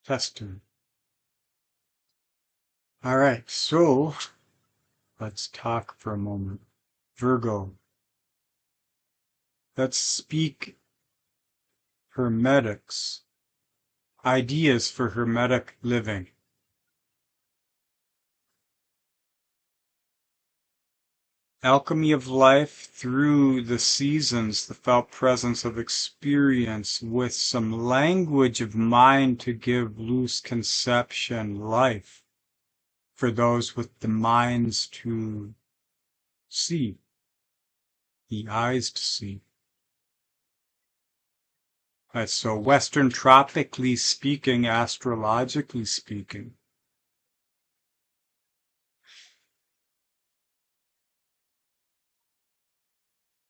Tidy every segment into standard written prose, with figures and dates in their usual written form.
Testing. All right, so let's talk for a moment. Virgo. Let's speak Hermetics. Ideas for Hermetic living. Alchemy of life through the seasons, the felt presence of experience with some language of mind to give loose conception life for those with the minds to see, the eyes to see. So Western tropically speaking, astrologically speaking,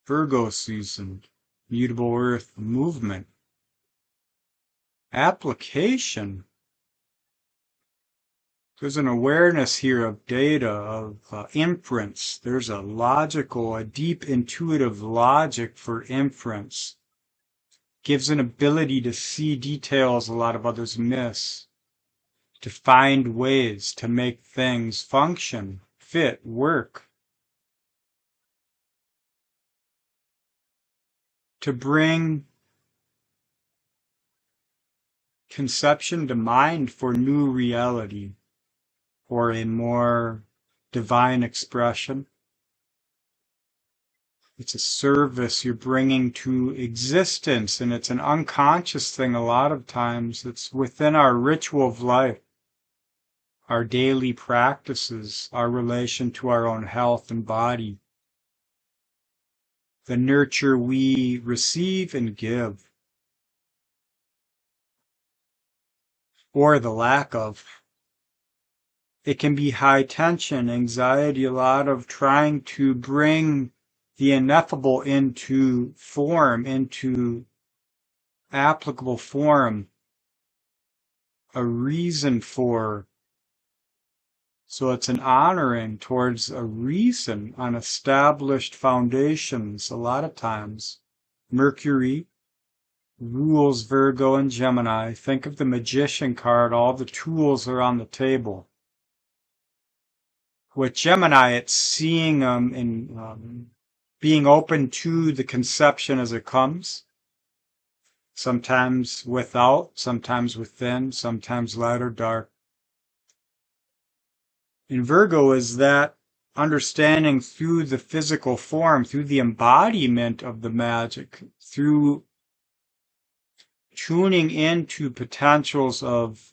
Virgo season, mutable earth movement, application. There's an awareness here of data, of inference. There's a logical, a deep intuitive logic for inference. Gives an ability to see details a lot of others miss. To find ways to make things function, fit, work. To bring conception to mind for new reality, or a more divine expression. It's a service you're bringing to existence, and it's an unconscious thing a lot of times. It's within our ritual of life, our daily practices, our relation to our own health and body, the nurture we receive and give, or the lack of. It can be high tension, anxiety, a lot of trying to bring the ineffable into form, into applicable form, a reason for. So it's an honoring towards a reason on established foundations a lot of times. Mercury rules Virgo and Gemini. Think of the magician card, all the tools are on the table. With Gemini, it's seeing them and being open to the conception as it comes. Sometimes without, sometimes within, sometimes light or dark. In Virgo is that understanding through the physical form, through the embodiment of the magic, through tuning into potentials of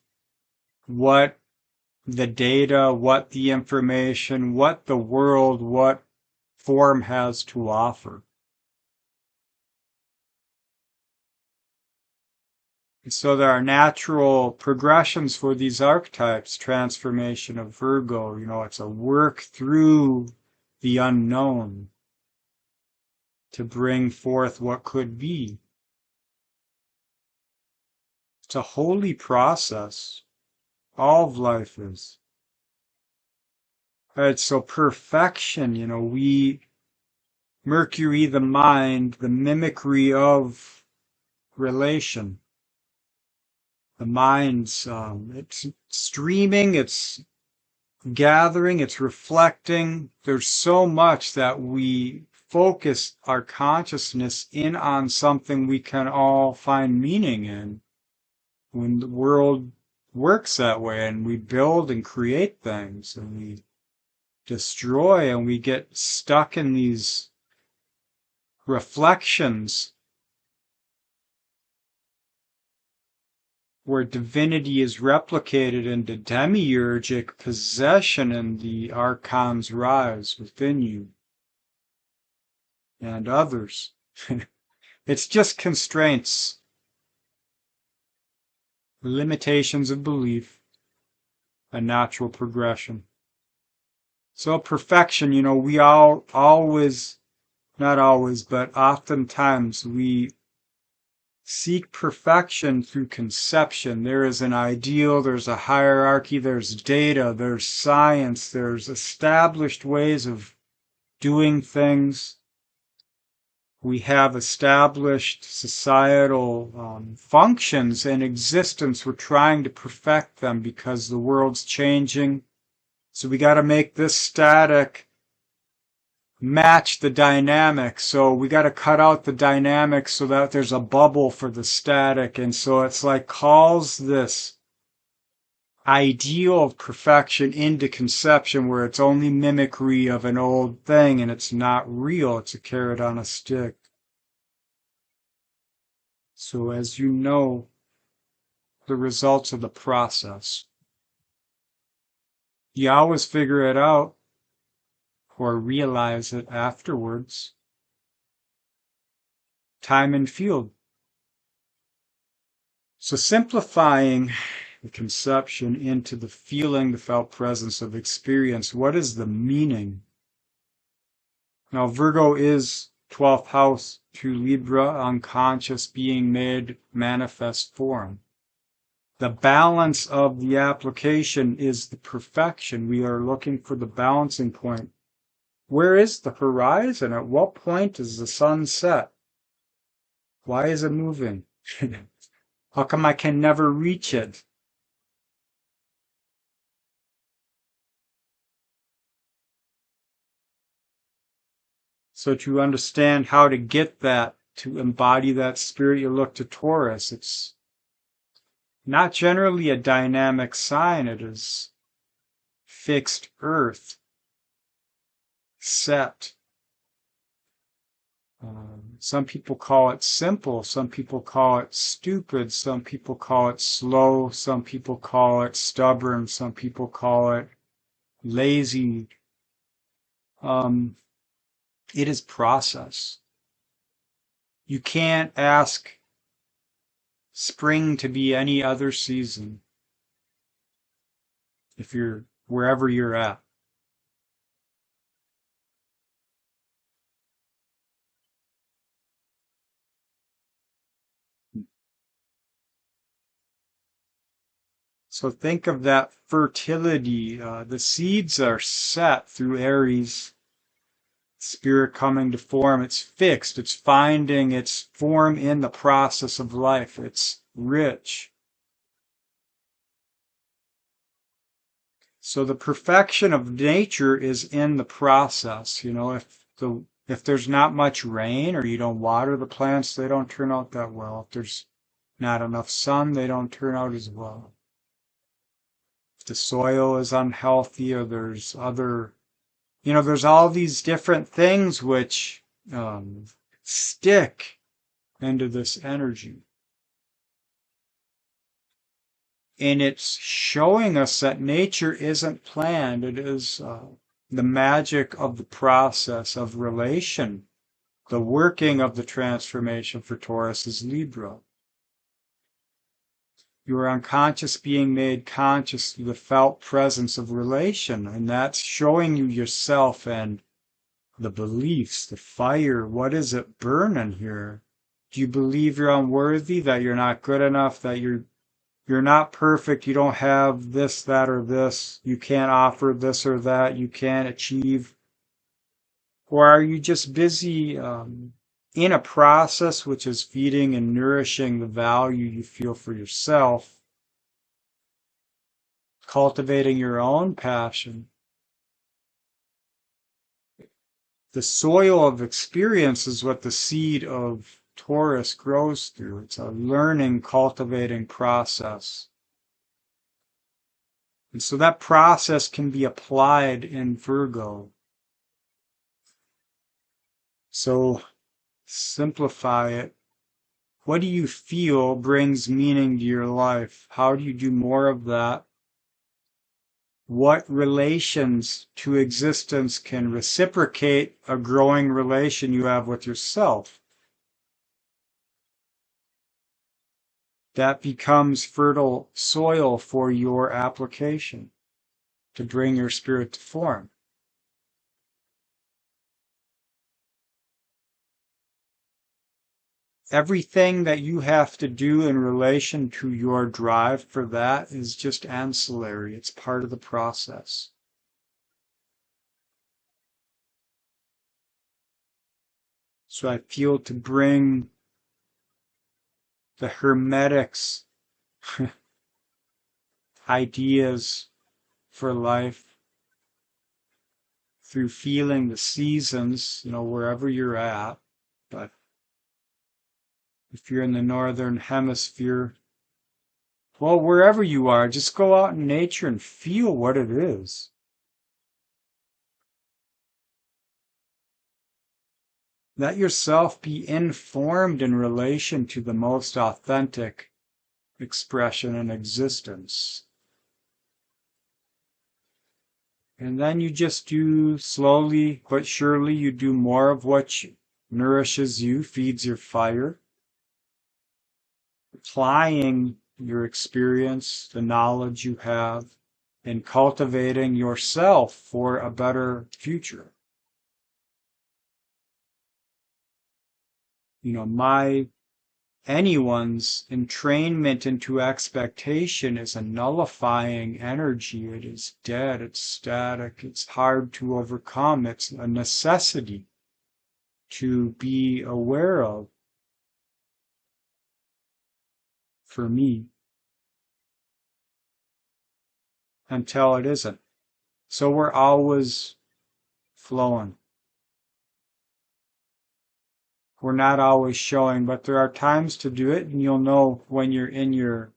what the data, what the information, what the world, what form has to offer. And so there are natural progressions for these archetypes. Transformation of Virgo, it's a work through the unknown to bring forth what could be. It's a holy process. All of life is. All right, so perfection, Mercury, the mind, the mimicry of relation. The mind's, it's streaming, it's gathering, it's reflecting. There's so much that we focus our consciousness in on something we can all find meaning in. When the world works that way and we build and create things and we destroy and we get stuck in these reflections where divinity is replicated into demiurgic possession and the archons rise within you and others. It's just constraints, limitations of belief, a natural progression. So perfection, we all always, not always, but oftentimes we seek perfection through conception. There is an ideal, there's a hierarchy, there's data, there's science, there's established ways of doing things. We have established societal functions in existence. We're trying to perfect them because the world's changing. So we got to make this static match the dynamic. So we got to cut out the dynamic so that there's a bubble for the static. And so it's like calls this ideal of perfection into conception where it's only mimicry of an old thing and it's not real. It's a carrot on a stick. So as you know, the results of the process, you always figure it out or realize it afterwards. Time and field. So simplifying the conception into the feeling, the felt presence of experience. What is the meaning? Now, Virgo is 12th house to Libra, unconscious being made manifest form. The balance of the application is the perfection. We are looking for the balancing point. Where is the horizon? At what point is the sun set? Why is it moving? How come I can never reach it? So to understand how to get that, to embody that spirit, you look to Taurus. It's not generally a dynamic sign. It is fixed earth, set. Some people call it simple. Some people call it stupid. Some people call it slow. Some people call it stubborn. Some people call it lazy. It is process. You can't ask spring to be any other season if you're wherever you're at. So think of that fertility. The seeds are set through Aries, spirit coming to form. It's fixed. It's finding its form in the process of life. It's rich. So the perfection of nature is in the process. You know, if there's not much rain or you don't water the plants, they don't turn out that well. If there's not enough sun, they don't turn out as well. If the soil is unhealthy or there's other, there's all these different things which stick into this energy. And it's showing us that nature isn't planned. It is the magic of the process of relation. The working of the transformation for Taurus is Libra. You are unconscious being made conscious through the felt presence of relation. And that's showing you yourself and the beliefs, the fire. What is it burning here? Do you believe you're unworthy, that you're not good enough, that you're not perfect, you don't have this, that, or this, you can't offer this or that, you can't achieve? Or are you just busy in a process which is feeding and nourishing the value you feel for yourself, cultivating your own passion? The soil of experience is what the seed of Taurus grows through. It's a learning, cultivating process. And so that process can be applied in Virgo. So simplify it. What do you feel brings meaning to your life? How do you do more of that? What relations to existence can reciprocate a growing relation you have with yourself? That becomes fertile soil for your application to bring your spirit to form. Everything that you have to do in relation to your drive for that is just ancillary. It's part of the process. So I feel to bring the Hermetics ideas for life through feeling the seasons, wherever you're at. But if you're in the northern hemisphere, well, wherever you are, just go out in nature and feel what it is. Let yourself be informed in relation to the most authentic expression in existence. And then you just do slowly but surely, you do more of what nourishes you, feeds your fire, applying your experience, the knowledge you have, and cultivating yourself for a better future. Anyone's entrainment into expectation is a nullifying energy. It is dead, it's static, it's hard to overcome, it's a necessity to be aware of for me until it isn't. So we're always flowing. We're not always showing, but there are times to do it, and you'll know when you're in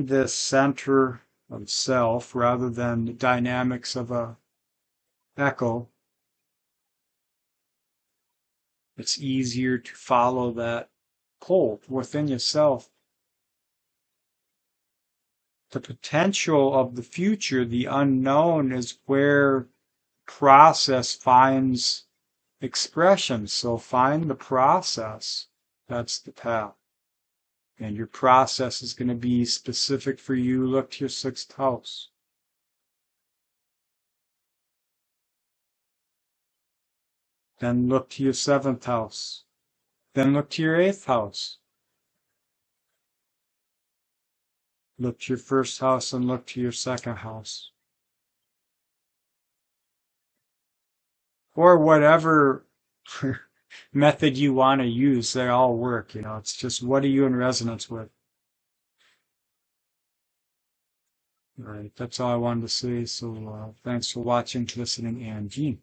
this center of self rather than the dynamics of a echo. It's easier to follow that pull within yourself. The potential of the future, the unknown, is where process finds expression. So find the process. That's the path. And your process is going to be specific for you. Look to your 6th house. Then look to your 7th house. Then look to your 8th house. Look to your 1st house and look to your 2nd house. Or whatever method you want to use, they all work. It's just, what are you in resonance with? All right, that's all I wanted to say. So thanks for watching, listening, and Gene.